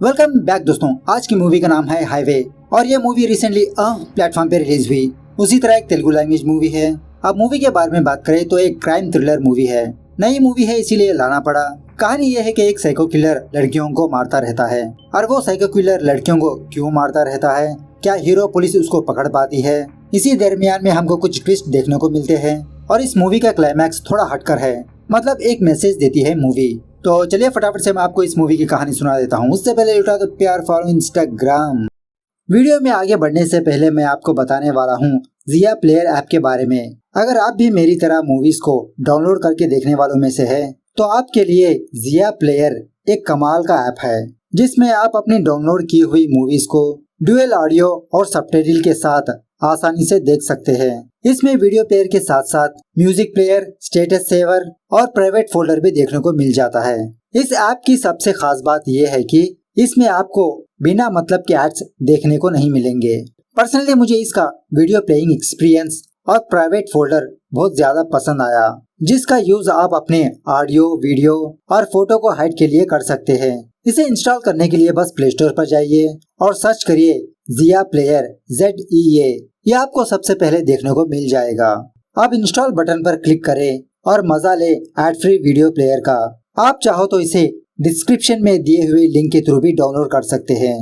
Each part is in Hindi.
वेलकम बैक दोस्तों। आज की मूवी का नाम है हाईवे और ये मूवी रिसेंटली प्लेटफॉर्म पे रिलीज हुई। उसी तरह एक तेलुगु लैंग्वेज मूवी है। अब मूवी के बारे में बात करें तो एक क्राइम थ्रिलर मूवी है। नई मूवी है इसीलिए लाना पड़ा। कहानी ये है कि एक साइको किलर लड़कियों को मारता रहता है। और वो साइको किलर लड़कियों को क्यों मारता रहता है, क्या हीरो पुलिस उसको पकड़ पाती है? इसी दरमियान में हमको कुछ ट्विस्ट देखने को मिलते हैं और इस मूवी का क्लाइमैक्स थोड़ा हटकर है, मतलब एक मैसेज देती है मूवी। तो चलिए फटाफट से मैं आपको इस मूवी की कहानी सुना देता हूँ। उससे पहले उठा दो प्यार फॉलो इंस्टाग्राम। वीडियो में आगे बढ़ने से पहले मैं आपको बताने वाला हूँ जिया प्लेयर ऐप के बारे में। अगर आप भी मेरी तरह मूवीज को डाउनलोड करके देखने वालों में से है तो आपके लिए जिया प्लेयर एक कमाल का ऐप है, जिसमें आप अपनी डाउनलोड की हुई मूवीज को डुअल ऑडियो और सबटाइटल के साथ आसानी से देख सकते हैं। इसमें वीडियो प्लेयर के साथ साथ म्यूजिक प्लेयर, स्टेटस सेवर और प्राइवेट फोल्डर भी देखने को मिल जाता है। इस ऐप की सबसे खास बात यह है कि इसमें आपको बिना मतलब के एड्स देखने को नहीं मिलेंगे। पर्सनली मुझे इसका वीडियो प्लेइंग एक्सपीरियंस और प्राइवेट फोल्डर बहुत ज्यादा पसंद आया, जिसका यूज आप अपने ऑडियो, वीडियो और फोटो को हाइड के लिए कर सकते हैं। इसे इंस्टॉल करने के लिए बस प्ले स्टोर पर जाइए और सर्च करिए जिया प्लेयर ZEA। यह आपको सबसे पहले देखने को मिल जाएगा। आप इंस्टॉल बटन पर क्लिक करें और मजा ले एड फ्री वीडियो प्लेयर का। आप चाहो तो इसे डिस्क्रिप्शन में दिए हुए लिंक के थ्रू भी डाउनलोड कर सकते हैं।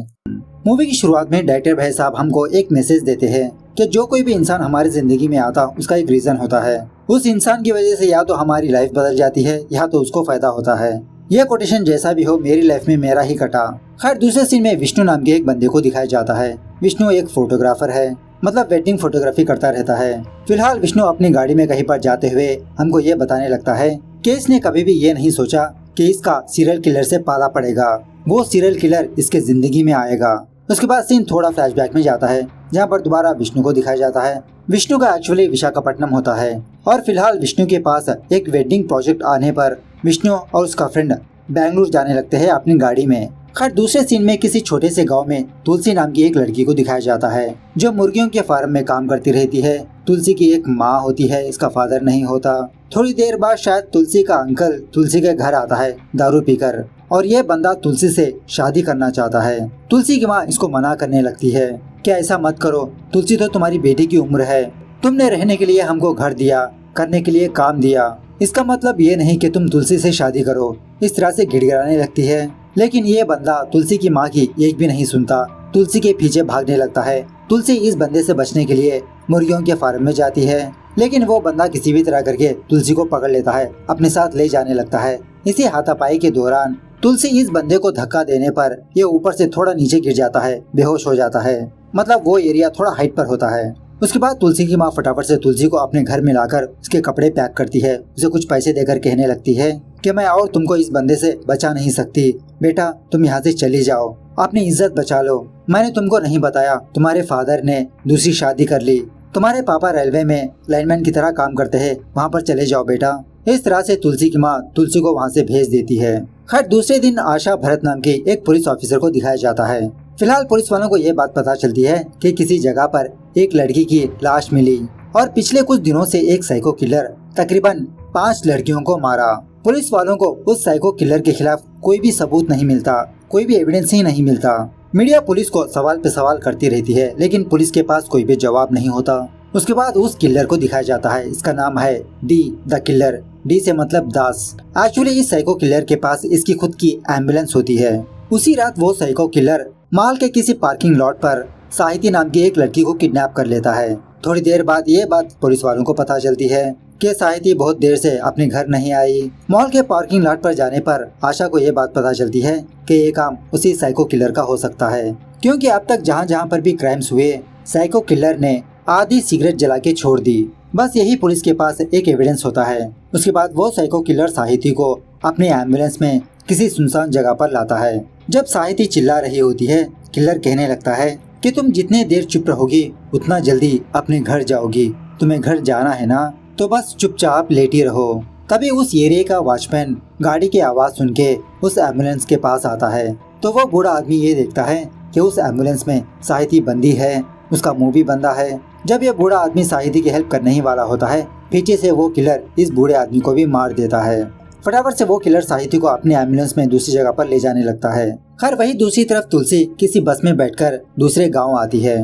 मूवी की शुरुआत में डायरेक्टर भाई साहब हमको एक मैसेज देते हैं कि जो कोई भी इंसान हमारी जिंदगी में आता उसका एक रीजन होता है। उस इंसान की वजह से या तो हमारी लाइफ बदल जाती है या तो उसको फायदा होता है। यह कोटेशन जैसा भी हो मेरी लाइफ में मेरा ही कटा। खैर, दूसरे सीन में विष्णु नाम के एक बंदे को दिखाया जाता है। विष्णु एक फोटोग्राफर है, मतलब वेडिंग फोटोग्राफी करता रहता है। फिलहाल विष्णु अपनी गाड़ी में कहीं पर जाते हुए हमको ये बताने लगता है कि इसने कभी भी ये नहीं सोचा कि इसका सीरियल किलर से पाला पड़ेगा, वो सीरियल किलर इसके जिंदगी में आएगा। उसके बाद सीन थोड़ा फ्लैशबैक में जाता है, जहाँ पर दोबारा विष्णु को दिखाया जाता है। विष्णु का एक्चुअली विशाखापट्टनम होता है और फिलहाल विष्णु के पास एक वेडिंग प्रोजेक्ट आने पर विष्णु और उसका फ्रेंड बेंगलुरु जाने लगते हैं अपनी गाड़ी में। खैर, दूसरे सीन में किसी छोटे से गांव में तुलसी नाम की एक लड़की को दिखाया जाता है, जो मुर्गियों के फार्म में काम करती रहती है। तुलसी की एक माँ होती है, इसका फादर नहीं होता। थोड़ी देर बाद शायद तुलसी का अंकल तुलसी के घर आता है दारू पीकर, और ये बंदा तुलसी से शादी करना चाहता है। तुलसी की माँ इसको मना करने लगती है कि ऐसा मत करो, तुलसी तो तुम्हारी बेटी की उम्र है, तुमने रहने के लिए हमको घर दिया, करने के लिए काम दिया, इसका मतलब ये नहीं कि तुम तुलसी से शादी करो। इस तरह से गिड़गिड़ाने लगती है, लेकिन ये बंदा तुलसी की माँ की एक भी नहीं सुनता, तुलसी के पीछे भागने लगता है। तुलसी इस बंदे से बचने के लिए मुर्गियों के फार्म में जाती है, लेकिन वो बंदा किसी भी तरह करके तुलसी को पकड़ लेता है, अपने साथ ले जाने लगता है। इसी हाथापाई के दौरान तुलसी इस बंदे को धक्का देने पर ये ऊपर से थोड़ा नीचे गिर जाता है, बेहोश हो जाता है, मतलब वो एरिया थोड़ा हाइट पर होता है। उसके बाद तुलसी की माँ फटाफट से तुलसी को अपने घर में लाकर उसके कपड़े पैक करती है, उसे कुछ पैसे देकर कहने लगती है कि मैं और तुमको इस बंदे से बचा नहीं सकती, बेटा तुम यहाँ से चली जाओ, अपनी इज्जत बचा लो। मैंने तुमको नहीं बताया, तुम्हारे फादर ने दूसरी शादी कर ली, तुम्हारे पापा रेलवे में लाइनमैन की तरह काम करते हैं, वहाँ पर चले जाओ बेटा। इस तरह से तुलसी की माँ तुलसी को वहाँ से भेज देती है। खैर, दूसरे दिन आशा भरत नाम की एक पुलिस ऑफिसर को दिखाया जाता है। फिलहाल पुलिस वालों को ये बात पता चलती है कि किसी जगह पर एक लड़की की लाश मिली और पिछले कुछ दिनों से एक साइको किलर तकरीबन 5 लड़कियों को मारा। पुलिस वालों को उस साइको किलर के खिलाफ कोई भी सबूत नहीं मिलता, कोई भी एविडेंस ही नहीं मिलता। मीडिया पुलिस को सवाल पे सवाल करती रहती है, लेकिन पुलिस के पास कोई भी जवाब नहीं होता। उसके बाद उस किलर को दिखाया जाता है। इसका नाम है डी द किलर। डी से मतलब दास। एक्चुअली इस साइको किलर के पास इसकी खुद की एम्बुलेंस होती है। उसी रात वो साइको किलर माल के किसी पार्किंग लॉट पर साहिती नाम की एक लड़की को किडनैप कर लेता है। थोड़ी देर बाद ये बात पुलिस वालों को पता चलती है कि साहिती बहुत देर से अपने घर नहीं आई। मॉल के पार्किंग लॉट पर जाने पर आशा को ये बात पता चलती है कि ये काम उसी साइको किलर का हो सकता है, क्योंकि अब तक जहाँ जहाँ पर भी क्राइम्स हुए साइको किलर ने आधी सिगरेट जला के छोड़ दी। बस यही पुलिस के पास एक एविडेंस होता है। उसके बाद वो साइको किलर साहिती को अपने एम्बुलेंस में किसी सुनसान जगह पर लाता है। जब साहिती चिल्ला रही होती है, किलर कहने लगता है कि तुम जितने देर चुप रहोगी उतना जल्दी अपने घर जाओगी, तुम्हें घर जाना है ना, तो बस चुपचाप लेटी रहो। तभी उस एरिया का वॉचमैन गाड़ी की आवाज सुन के उस एम्बुलेंस के पास आता है, तो वो बूढ़ा आदमी ये देखता है कि उस एम्बुलेंस में साहिती बंदी है, उसका मुंह भी बंदा है। जब ये बूढ़ा आदमी साहिती की हेल्प करने ही वाला होता है, पीछे से वो किलर इस बूढ़े आदमी को भी मार देता है। फटाफट से वो किलर साहिती को अपने एम्बुलेंस में दूसरी जगह पर ले जाने लगता है। खैर वही दूसरी तरफ तुलसी किसी बस में बैठकर दूसरे गांव आती है।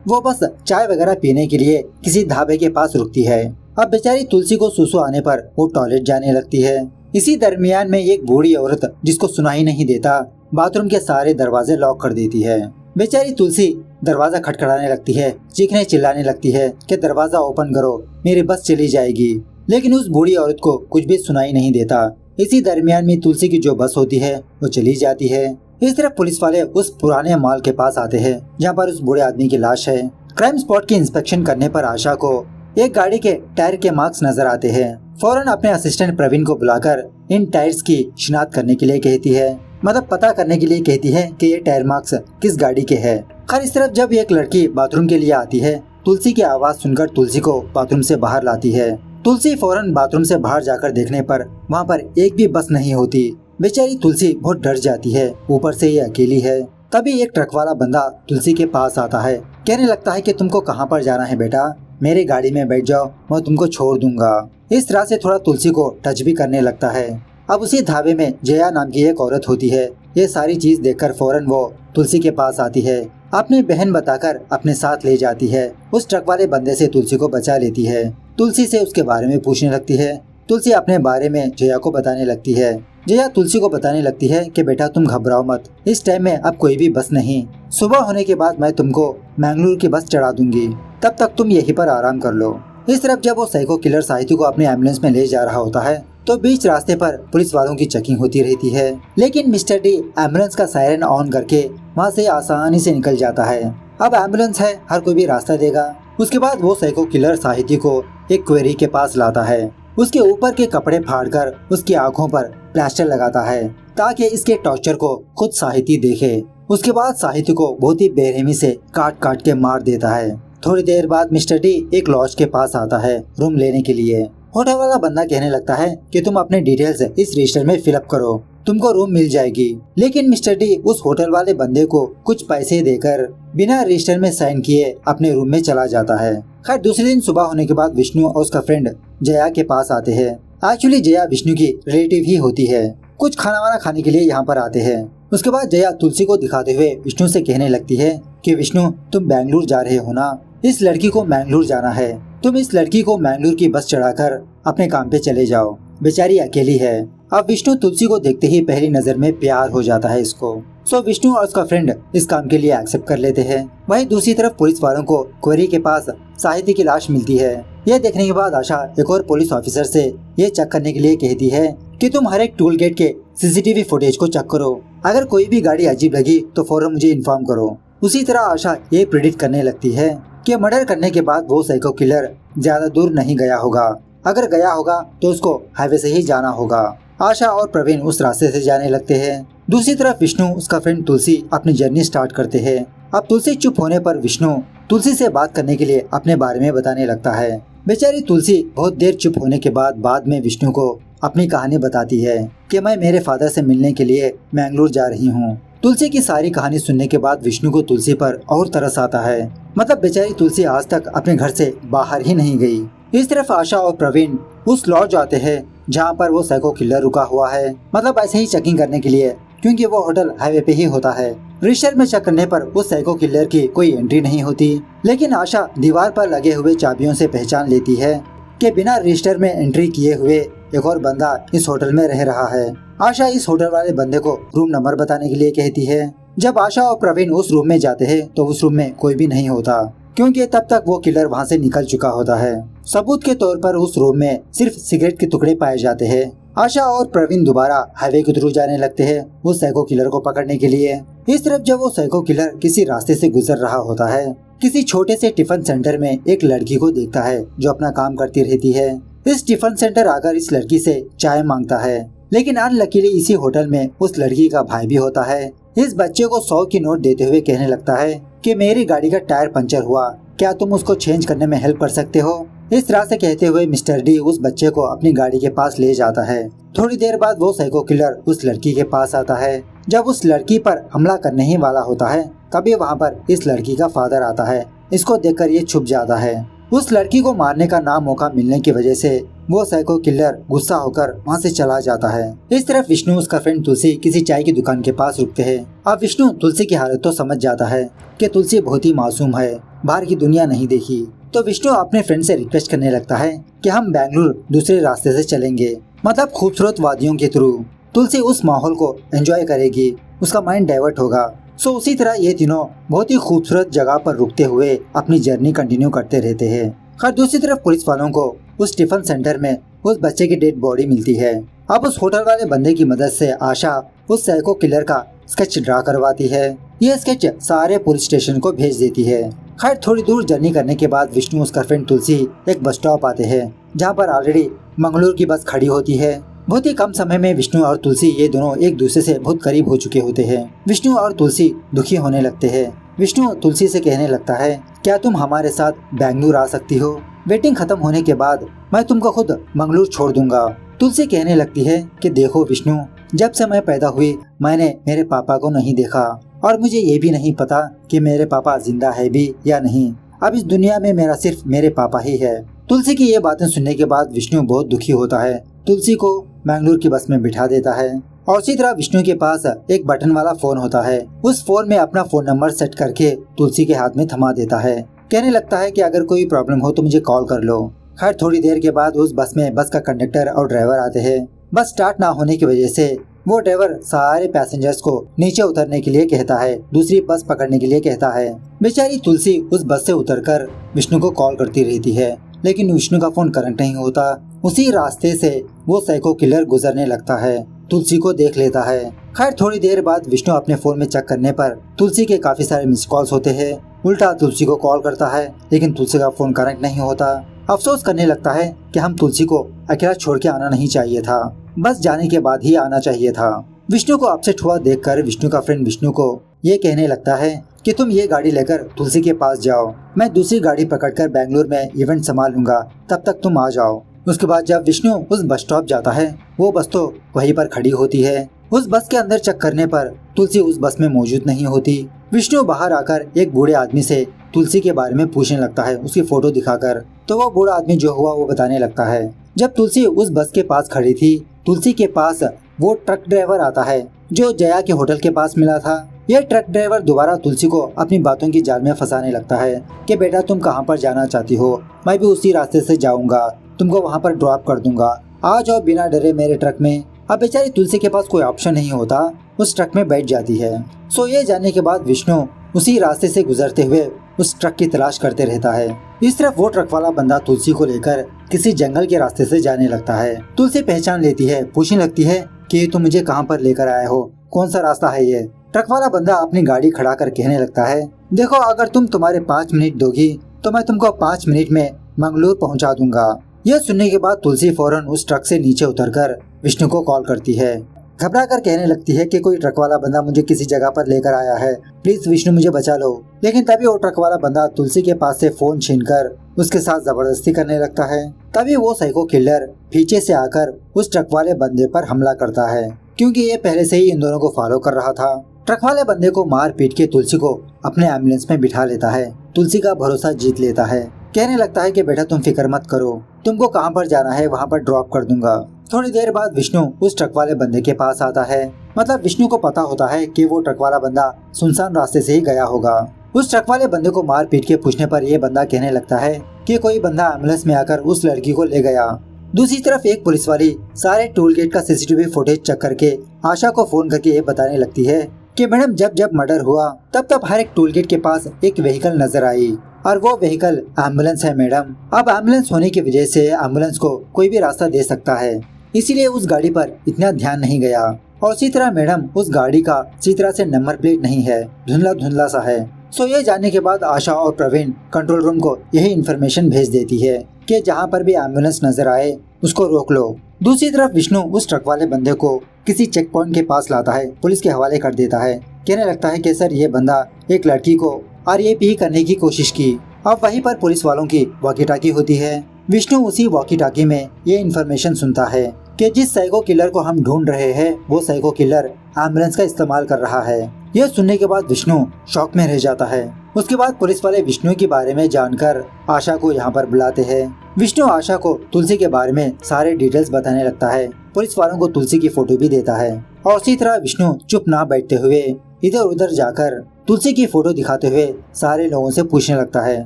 वो बस चाय वगैरह पीने के लिए किसी ढाबे के पास रुकती है। अब बेचारी तुलसी को सुसु आने पर वो टॉयलेट जाने लगती है। इसी दरमियान में एक बूढ़ी औरत जिसको सुनाई नहीं देता बाथरूम के सारे दरवाजे लॉक कर देती है। बेचारी तुलसी दरवाजा खटखटाने लगती है, चीखने चिल्लाने लगती है कि दरवाजा ओपन करो, मेरी बस चली जाएगी। लेकिन उस बूढ़ी औरत को कुछ भी सुनाई नहीं देता। इसी दरमियान में तुलसी की जो बस होती है वो चली जाती है। इस तरफ पुलिस वाले उस पुराने मॉल के पास आते हैं जहाँ पर उस बूढ़े आदमी की लाश है। क्राइम स्पॉट की इंस्पेक्शन करने पर आशा को एक गाड़ी के टायर के मार्क्स नजर आते हैं। फौरन अपने असिस्टेंट प्रवीण को बुलाकर इन टायर्स की शिनाख्त करने के लिए कहती है, मतलब पता करने के लिए कहती है कि ये टायर मार्क्स किस गाड़ी के है। खैर इस तरफ जब एक लड़की बाथरूम के लिए आती है, तुलसी की आवाज सुनकर तुलसी को बाथरूम से बाहर लाती है। तुलसी फौरन बाथरूम से बाहर जाकर देखने पर वहाँ पर एक भी बस नहीं होती। बेचारी तुलसी बहुत डर जाती है, ऊपर से ये अकेली है। तभी एक ट्रक वाला बंदा तुलसी के पास आता है, कहने लगता है कि तुमको कहाँ पर जाना है बेटा, मेरे गाड़ी में बैठ जाओ, मैं तुमको छोड़ दूंगा। इस तरह से थोड़ा तुलसी को टच भी करने लगता है। अब उसी ढाबे में जया नाम की एक औरत होती है। ये सारी चीज देखकर फौरन वो तुलसी के पास आती है, अपनी बहन बताकर अपने साथ ले जाती है। उस ट्रक वाले बंदे से तुलसी को बचा लेती है। तुलसी से उसके बारे में पूछने लगती है। तुलसी अपने बारे में जया को बताने लगती है। जया तुलसी को बताने लगती है कि बेटा तुम घबराओ मत, इस टाइम में अब कोई भी बस नहीं, सुबह होने के बाद मैं तुमको मैंगलोर की बस चढ़ा दूंगी, तब तक तुम यहीं पर आराम कर लो। इस तरफ जब वो साइको किलर साहित्य को अपने एम्बुलेंस में ले जा रहा होता है तो बीच रास्ते पर पुलिस वालों की चेकिंग होती रहती है। लेकिन मिस्टर डी एम्बुलेंस का सायरन ऑन करके वहाँ से आसानी से निकल जाता है। अब एम्बुलेंस है, हर कोई भी रास्ता देगा। उसके बाद वो साइको किलर साहित्य को एक क्वेरी के पास लाता है। उसके ऊपर के कपड़े फाड़कर उसकी आंखों पर प्लास्टर लगाता है ताकि इसके टॉर्चर को खुद साहित्य देखे। उसके बाद साहित्य को बहुत ही बेरहमी से काट काट के मार देता है। थोड़ी देर बाद मिस्टर डी एक लॉज के पास आता है रूम लेने के लिए। होटल वाला बंदा कहने लगता है कि तुम अपने डिटेल्स इस रजिस्टर में फिलअप करो, तुमको रूम मिल जाएगी। लेकिन मिस्टर डी उस होटल वाले बंदे को कुछ पैसे देकर बिना रजिस्टर में साइन किए अपने रूम में चला जाता है। खैर दूसरे दिन सुबह होने के बाद विष्णु और उसका फ्रेंड जया के पास आते हैं। एक्चुअली जया विष्णु की रिलेटिव ही होती है। कुछ खाना वाना खाने के लिए यहाँ पर आते हैं। उसके बाद जया तुलसी को दिखाते हुए विष्णु से कहने लगती है कि विष्णु तुम बेंगलुरु जा रहे हो ना, इस लड़की को मैंगलोर जाना है, तुम इस लड़की को मैंगलोर की बस चढ़ाकर अपने काम पे चले जाओ, बेचारी अकेली है। अब विष्णु तुलसी को देखते ही पहली नजर में प्यार हो जाता है इसको। सो विष्णु और उसका फ्रेंड इस काम के लिए एक्सेप्ट कर लेते हैं। वहीं दूसरी तरफ पुलिस वालों को क्वेरी के पास साहित्य की लाश मिलती है। यह देखने के बाद आशा एक और पुलिस ऑफिसर से ये चेक करने के लिए कहती है कि तुम हर एक टोल गेट के सीसीटीवी फुटेज को चेक करो, अगर कोई भी गाड़ी अजीब लगी तो फौरन मुझे इन्फॉर्म करो। उसी तरह आशा ये प्रेडिक्ट करने लगती है कि मर्डर करने के बाद वो साइको किलर ज्यादा दूर नहीं गया होगा, अगर गया होगा तो उसको हाईवे से ही जाना होगा। आशा और प्रवीण उस रास्ते से जाने लगते हैं। दूसरी तरफ विष्णु उसका फ्रेंड तुलसी अपनी जर्नी स्टार्ट करते हैं। अब तुलसी चुप होने पर विष्णु तुलसी से बात करने के लिए अपने बारे में बताने लगता है। बेचारी तुलसी बहुत देर चुप होने के बाद में विष्णु को अपनी कहानी बताती है कि मैं मेरे फादर से मिलने के लिए मैंगलोर जा रही हूँ। तुलसी की सारी कहानी सुनने के बाद विष्णु को तुलसी पर और तरस आता है। मतलब बेचारी तुलसी आज तक अपने घर से बाहर ही नहीं गई। इस तरफ आशा और प्रवीण उस लॉज आते हैं जहाँ पर वो साइको किलर रुका हुआ है, मतलब ऐसे ही चेकिंग करने के लिए, क्योंकि वो होटल हाईवे पे ही होता है। रजिस्टर में चेक करने पर उस साइको किलर की कोई एंट्री नहीं होती। लेकिन आशा दीवार पर लगे हुए चाबियों से पहचान लेती है कि बिना रजिस्टर में एंट्री किए हुए एक और बंदा इस होटल में रह रहा है। आशा इस होटल वाले बंदे को रूम नंबर बताने के लिए कहती है। जब आशा और प्रवीण उस रूम में जाते हैं तो उस रूम में कोई भी नहीं होता, क्योंकि तब तक वो किलर वहाँ से निकल चुका होता है। सबूत के तौर पर उस रूम में सिर्फ सिगरेट के टुकड़े पाए जाते हैं। आशा और प्रवीण दोबारा हाईवे के थ्रू जाने लगते हैं उस साइको किलर को पकड़ने के लिए। इस तरफ जब वो साइको किलर किसी रास्ते से गुजर रहा होता है, किसी छोटे से टिफिन सेंटर में एक लड़की को देखता है जो अपना काम करती रहती है। इस टिफिन सेंटर आकर इस लड़की से चाय मांगता है, लेकिन अनलकीली इसी होटल में उस लड़की का भाई भी होता है। इस बच्चे को 100 की नोट देते हुए कहने लगता है कि मेरी गाड़ी का टायर पंचर हुआ, क्या तुम उसको चेंज करने में हेल्प कर सकते हो। इस तरह से कहते हुए मिस्टर डी उस बच्चे को अपनी गाड़ी के पास ले जाता है। थोड़ी देर बाद वो साइको किलर उस लड़की के पास आता है। जब उस लड़की पर हमला करने ही वाला होता है तभी वहाँ पर इस लड़की का फादर आता है। इसको देखकर ये छुप जाता है। उस लड़की को मारने का नामौका मिलने की वजह से वो साइको किलर गुस्सा होकर वहाँ से चला जाता है। इस तरफ विष्णु उसका फ्रेंड तुलसी किसी चाय की दुकान के पास रुकते हैं। अब विष्णु तुलसी की हालत तो समझ जाता है कि तुलसी बहुत ही मासूम है, बाहर की दुनिया नहीं देखी। तो विष्णु अपने फ्रेंड से रिक्वेस्ट करने लगता है कि हम बेंगलुरु दूसरे रास्ते से चलेंगे, मतलब खूबसूरत वादियों के थ्रू। तुलसी उस माहौल को एंजॉय करेगी, उसका माइंड डाइवर्ट होगा। सो उसी तरह ये तीनों बहुत ही खूबसूरत जगह पर रुकते हुए अपनी जर्नी कंटिन्यू करते रहते हैं। और दूसरी तरफ पुलिस वालों को उस टिफिन सेंटर में उस बच्चे की डेड बॉडी मिलती है। अब उस होटल वाले बंदे की मदद से आशा उस साइको किलर का स्केच ड्रा करवाती है। यह स्केच सारे पुलिस स्टेशन को भेज देती है। खैर थोड़ी दूर जर्नी करने के बाद विष्णु उसका फ्रेंड तुलसी एक बस स्टॉप आते हैं, जहाँ पर ऑलरेडी मंगलुरु की बस खड़ी होती है। बहुत ही कम समय में विष्णु और तुलसी ये दोनों एक दूसरे से बहुत करीब हो चुके होते हैं। विष्णु और तुलसी दुखी होने लगते हैं। विष्णु तुलसी से कहने लगता है, क्या तुम हमारे साथ बेंगलुरु आ सकती हो? वेटिंग खत्म होने के बाद मैं तुमको खुद मंगलुरु छोड़ दूंगा। तुलसी कहने लगती है कि देखो विष्णु, जब से मैं पैदा हुई मैंने मेरे पापा को नहीं देखा और मुझे ये भी नहीं पता कि मेरे पापा जिंदा है भी या नहीं। अब इस दुनिया में मेरा सिर्फ मेरे पापा ही है। तुलसी की ये बातें सुनने के बाद विष्णु बहुत दुखी होता है। तुलसी को मंगलुरु की बस में बिठा देता है और उसी तरह विष्णु के पास एक बटन वाला फोन होता है। उस फोन में अपना फोन नंबर सेट करके तुलसी के हाथ में थमा देता है। कहने लगता है कि अगर कोई प्रॉब्लम हो तो मुझे कॉल कर लो। खैर थोड़ी देर के बाद उस बस में बस का कंडक्टर और ड्राइवर आते हैं। बस स्टार्ट ना होने की वजह से वो ड्राइवर सारे पैसेंजर्स को नीचे उतरने के लिए कहता है, दूसरी बस पकड़ने के लिए कहता है। बेचारी तुलसी उस बस से उतरकर विष्णु को कॉल करती रहती है, लेकिन विष्णु का फोन कनेक्ट नहीं होता। उसी रास्ते से वो साइको किलर गुजरने लगता है, तुलसी को देख लेता है। खैर थोड़ी देर बाद विष्णु अपने फोन में चेक करने पर तुलसी के काफी सारे मिस कॉल्स होते हैं। उल्टा तुलसी को कॉल करता है, लेकिन तुलसी का फोन कनेक्ट नहीं होता। अफसोस करने लगता है कि हम तुलसी को अकेला छोड़ के आना नहीं चाहिए था, बस जाने के बाद ही आना चाहिए था। विष्णु को अपसेट हुआ देखकर विष्णु का फ्रेंड विष्णु को ये कहने लगता है कि तुम ये गाड़ी लेकर तुलसी के पास जाओ, मैं दूसरी गाड़ी पकड़कर बेंगलुरु में इवेंट संभाल लूंगा, तब तक तुम आ जाओ। उसके बाद जब विष्णु उस बस स्टॉप जाता है, वो बस तो वहीं पर खड़ी होती है। उस बस के अंदर चेक करने पर तुलसी उस बस में मौजूद नहीं होती। विष्णु बाहर आकर एक बूढ़े आदमी से तुलसी के बारे में पूछने लगता है, उसकी फोटो दिखाकर। तो वो बूढ़ा आदमी जो हुआ वो बताने लगता है। जब तुलसी उस बस के पास खड़ी थी, तुलसी के पास वो ट्रक ड्राइवर आता है जो जया के होटल के पास मिला था। यह ट्रक ड्राइवर दोबारा तुलसी को अपनी बातों की जाल में फंसाने लगता है कि बेटा तुम कहाँ पर जाना चाहती हो, मैं भी उसी रास्ते से जाऊंगा, तुमको वहाँ पर ड्रॉप कर दूंगा, आ जाओ बिना डरे मेरे ट्रक में। अब बेचारी तुलसी के पास कोई ऑप्शन नहीं होता, उस ट्रक में बैठ जाती है। सो ये जानने के बाद विष्णु उसी रास्ते से गुजरते हुए उस ट्रक की तलाश करते रहता है। इस तरफ वो ट्रक वाला बंदा तुलसी को लेकर किसी जंगल के रास्ते से जाने लगता है। तुलसी पहचान लेती है, पूछने लगती है कि तुम मुझे कहाँ पर लेकर आए हो, कौन सा रास्ता है ये? ट्रक वाला बंदा अपनी गाड़ी खड़ा कर कहने लगता है, देखो अगर तुम तुम्हारे 5 मिनट दोगी तो मैं तुमको 5 मिनट में मंगलुरु पहुँचा दूंगा। यह सुनने के बाद तुलसी फौरन उस ट्रक से नीचे उतरकर विष्णु को कॉल करती है। घबरा कर कहने लगती है कि कोई ट्रक वाला बंदा मुझे किसी जगह पर लेकर आया है, प्लीज विष्णु मुझे बचा लो। लेकिन तभी वो ट्रक वाला बंदा तुलसी के पास से फोन छीनकर उसके साथ जबरदस्ती करने लगता है। तभी वो साइको किलर पीछे से आकर उस ट्रक वाले बंदे पर हमला करता है, क्योंकि ये पहले से ही इन दोनों को फॉलो कर रहा था। ट्रक वाले बंदे को मार पीट के तुलसी को अपने एम्बुलेंस में बिठा लेता है। तुलसी का भरोसा जीत लेता है, कहने लगता है कि बेटा तुम फिक्र मत करो, तुमको कहाँ पर जाना है वहाँ पर ड्रॉप कर दूंगा। थोड़ी देर बाद विष्णु उस ट्रक वाले बंदे के पास आता है। मतलब विष्णु को पता होता है कि वो ट्रक वाला बंदा सुनसान रास्ते से ही गया होगा। उस ट्रक वाले बंदे को मार पीट के पूछने पर ये बंदा कहने लगता है कि कोई बंदा एम्बुलेंस में आकर उस लड़की को ले गया। दूसरी तरफ एक पुलिस वाली सारे टोल गेट का सीसीटीवी फुटेज चेक करके आशा को फोन करके ये बताने लगती है कि मैडम जब जब मर्डर हुआ तब हर एक टोल गेट के पास एक व्हीकल नजर आई और वो व्हीकल एम्बुलेंस है मैडम। अब एम्बुलेंस होने की वजह से एम्बुलेंस को कोई भी रास्ता दे सकता है, इसीलिए उस गाड़ी पर इतना ध्यान नहीं गया। और इसी तरह मैडम उस गाड़ी का इसी तरह से नंबर प्लेट नहीं है, धुंधला धुंधला सा है। सो ये जानने के बाद आशा और प्रवीण कंट्रोल रूम को यही इन्फॉर्मेशन भेज देती है कि जहाँ पर भी एम्बुलेंस नजर आए उसको रोक लो। दूसरी तरफ विष्णु उस ट्रक वाले बंदे को किसी चेक पॉइंट के पास लाता है, पुलिस के हवाले कर देता है। कहने लगता है कि सर ये बंदा एक लड़की को RAP करने की कोशिश की। अब वहीं पर पुलिस वालों की वॉकी टाकी होती है। विष्णु उसी वॉकी टाकी में ये इन्फॉर्मेशन सुनता है कि जिस साइको किलर को हम ढूंढ रहे हैं वो साइको किलर एम्बुलेंस का इस्तेमाल कर रहा है। यह सुनने के बाद विष्णु शॉक में रह जाता है। उसके बाद पुलिस वाले विष्णु के बारे में जानकर आशा को यहाँ पर बुलाते हैं। विष्णु आशा को तुलसी के बारे में सारे डिटेल्स बताने लगता है। पुलिस वालों को तुलसी की फोटो भी देता है और उसी तरह विष्णु चुप ना बैठते हुए इधर उधर जाकर तुलसी की फोटो दिखाते हुए सारे लोगों से पूछने लगता है।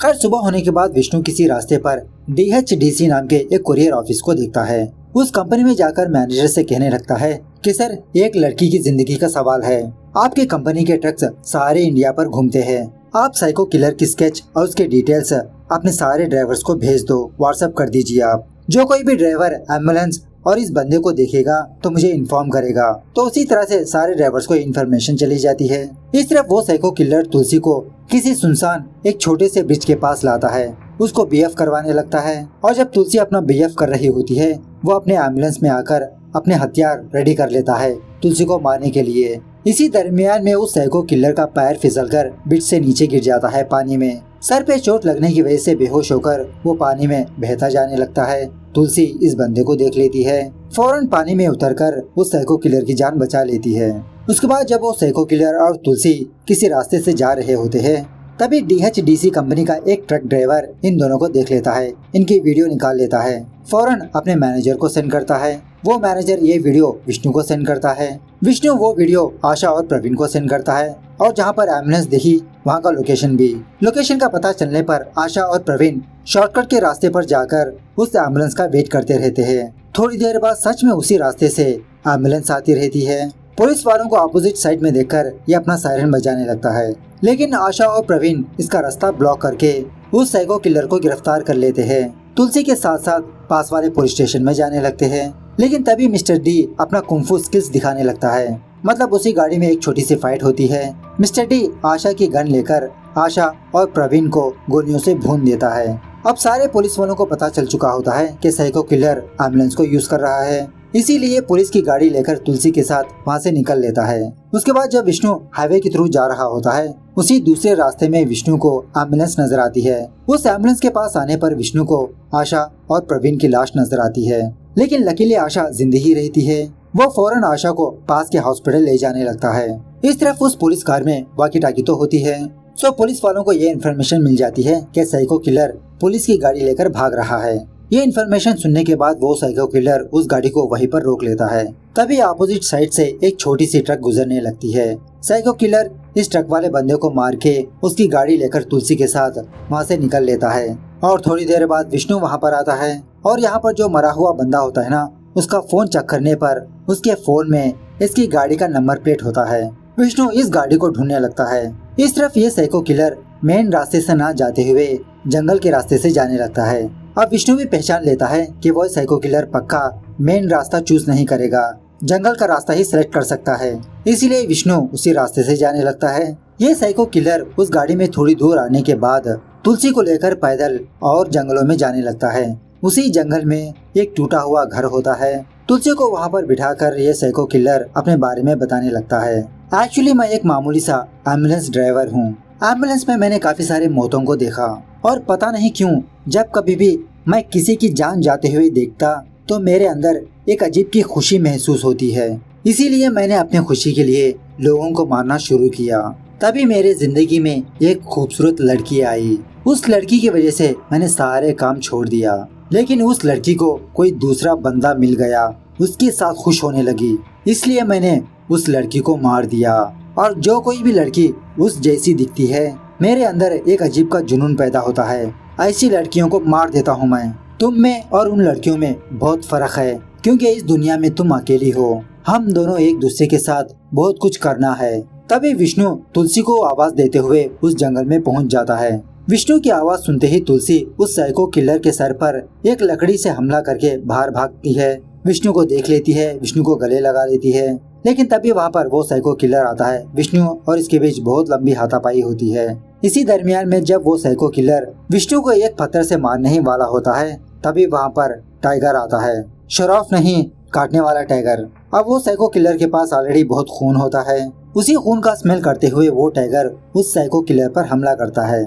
खैर सुबह होने के बाद विष्णु किसी रास्ते पर DHDC नाम के एक कुरियर ऑफिस को देखता है। उस कंपनी में जाकर मैनेजर से कहने लगता है कि सर, एक लड़की की जिंदगी का सवाल है। आपके कंपनी के ट्रक्स सारे इंडिया पर घूमते हैं। आप साइको किलर की स्केच और उसके डिटेल्स अपने सारे ड्राइवर्स को भेज दो, व्हाट्सएप कर दीजिए आप। जो कोई भी ड्राइवर एम्बुलेंस और इस बंदे को देखेगा तो मुझे इन्फॉर्म करेगा। तो उसी तरह से सारे ड्राइवर्स को इन्फॉर्मेशन चली जाती है। इस तरफ वो साइको किलर तुलसी को किसी सुनसान एक छोटे से ब्रिज के पास लाता है, उसको BF करवाने लगता है। और जब तुलसी अपना BF कर रही होती है, वो अपने एम्बुलेंस में आकर अपने हथियार रेडी कर लेता है तुलसी को मारने के लिए। इसी दरमियान में उस साइको किलर का पैर फिसलकर ब्रिज से नीचे गिर जाता है पानी में। सर पे चोट लगने की वजह से बेहोश होकर वो पानी में बहता जाने लगता है। तुलसी इस बंदे को देख लेती है, फौरन पानी में उतरकर उस साइको किलर की जान बचा लेती है। उसके बाद जब वो साइको किलर और तुलसी किसी रास्ते से जा रहे होते हैं, तभी DHDC कंपनी का एक ट्रक ड्राइवर इन दोनों को देख लेता है, इनकी वीडियो निकाल लेता है, फौरन अपने मैनेजर को सेंड करता है। वो मैनेजर ये वीडियो विष्णु को सेंड करता है। विष्णु वो वीडियो आशा और प्रवीण को सेंड करता है और जहाँ पर एम्बुलेंस दिखी वहाँ का लोकेशन भी। लोकेशन का पता चलने पर आशा और प्रवीण शॉर्टकट के रास्ते पर जाकर उस एम्बुलेंस का वेट करते रहते हैं। थोड़ी देर बाद सच में उसी रास्ते से एम्बुलेंस आती रहती है। पुलिस वालों को अपोजिट साइड में देखकर ये अपना सायरन बजाने लगता है, लेकिन आशा और प्रवीण इसका रास्ता ब्लॉक करके उस साइको किलर को गिरफ्तार कर लेते हैं। तुलसी के साथ साथ पास वाले पुलिस स्टेशन में जाने लगते हैं, लेकिन तभी मिस्टर डी अपना कुंफू स्किल्स दिखाने लगता है। मतलब उसी गाड़ी में एक छोटी सी फाइट होती है। मिस्टर डी आशा की गन लेकर आशा और प्रवीण को गोलियों से भून देता है। अब सारे पुलिस वालों को पता चल चुका होता है कि साइको किलर एम्बुलेंस को यूज कर रहा है, इसीलिए पुलिस की गाड़ी लेकर तुलसी के साथ वहाँ से निकल लेता है। उसके बाद जब विष्णु हाईवे के थ्रू जा रहा होता है, उसी दूसरे रास्ते में विष्णु को एम्बुलेंस नजर आती है। उस एम्बुलेंस के पास आने पर विष्णु को आशा और प्रवीण की लाश नजर आती है, लेकिन लकीली आशा जिंदा ही रहती है। वो फौरन आशा को पास के हॉस्पिटल ले जाने लगता है। इस तरफ उस पुलिस कार में वॉकी टाकी तो होती है, सो पुलिस वालों को ये इन्फॉर्मेशन मिल जाती है कि साइको किलर पुलिस की गाड़ी लेकर भाग रहा है। ये इन्फॉर्मेशन सुनने के बाद वो साइको किलर उस गाड़ी को वहीं पर रोक लेता है। तभी अपोजिट साइड से एक छोटी सी ट्रक गुजरने लगती है। साइको किलर इस ट्रक वाले बंदे को मार के उसकी गाड़ी लेकर तुलसी के साथ वहाँ से निकल लेता है। और थोड़ी देर बाद विष्णु वहाँ पर आता है और यहाँ पर जो मरा हुआ बंदा होता है ना, उसका फोन चेक करने पर उसके फोन में इसकी गाड़ी का नंबर प्लेट होता है। विष्णु इस गाड़ी को ढूंढने लगता है। इस तरफ ये साइको किलर मेन रास्ते से ना जाते हुए जंगल के रास्ते से जाने लगता है। अब विष्णु भी पहचान लेता है कि वो साइको किलर पक्का मेन रास्ता चूज नहीं करेगा, जंगल का रास्ता ही सिलेक्ट कर सकता है, इसीलिए विष्णु उसी रास्ते से जाने लगता है। ये साइको किलर उस गाड़ी में थोड़ी दूर आने के बाद तुलसी को लेकर पैदल और जंगलों में जाने लगता है। उसी जंगल में एक टूटा हुआ घर होता है। तुलसी को वहाँ पर बिठाकर ये साइको किलर अपने बारे में बताने लगता है। एक्चुअली मैं एक मामूली सा एम्बुलेंस ड्राइवर हूँ। एम्बुलेंस में मैंने काफी सारे मौतों को देखा और पता नहीं क्यों जब कभी भी मैं किसी की जान जाते हुए देखता तो मेरे अंदर एक अजीब की खुशी महसूस होती है। इसीलिए मैंने अपनी खुशी के लिए लोगों को मारना शुरू किया। तभी मेरे जिंदगी में एक खूबसूरत लड़की आई। उस लड़की की वजह से मैंने सारे काम छोड़ दिया, लेकिन उस लड़की को कोई दूसरा बंदा मिल गया, उसके साथ खुश होने लगी, इसलिए मैंने उस लड़की को मार दिया। और जो कोई भी लड़की उस जैसी दिखती है, मेरे अंदर एक अजीब का जुनून पैदा होता है। ऐसी लड़कियों को मार देता हूँ मैं। तुम में और उन लड़कियों में बहुत फर्क है, क्योंकि इस दुनिया में तुम अकेली हो, हम दोनों एक दूसरे के साथ बहुत कुछ करना है। तभी विष्णु तुलसी को आवाज देते हुए उस जंगल में पहुँच जाता है। विष्णु की आवाज सुनते ही तुलसी उस साइको किलर के सर पर एक लकड़ी से हमला करके बाहर भागती है। विष्णु को देख लेती है, विष्णु को गले लगा लेती है, लेकिन तभी वहाँ पर वो साइको किलर आता है। विष्णु और इसके बीच बहुत लंबी हाथापाई होती है। इसी दरमियान में जब वो साइको किलर विष्णु को एक पत्थर से मारने ही वाला होता है, तभी वहाँ पर टाइगर आता है। शराफ नहीं, काटने वाला टाइगर। अब वो साइको किलर के पास ऑलरेडी बहुत खून होता है। उसी खून का स्मेल करते हुए वो टाइगर उस साइको किलर पर हमला करता है।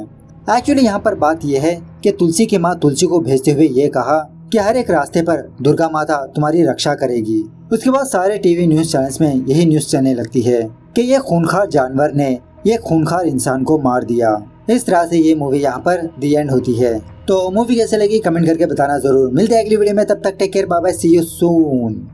एक्चुअली यहाँ पर बात यह है कि तुलसी की माँ तुलसी को भेजते हुए ये कहा कि हर एक रास्ते पर दुर्गा माता तुम्हारी रक्षा करेगी। उसके बाद सारे टीवी न्यूज चैनल्स में यही न्यूज चलने लगती है कि ये खूंखार जानवर ने ये खूंखार इंसान को मार दिया। इस तरह से ये मूवी यहाँ पर दी एंड होती है। तो मूवी कैसे लगी कमेंट करके बताना जरूर। मिलते हैं अगली वीडियो में, तब तक take care, bye bye, see you soon.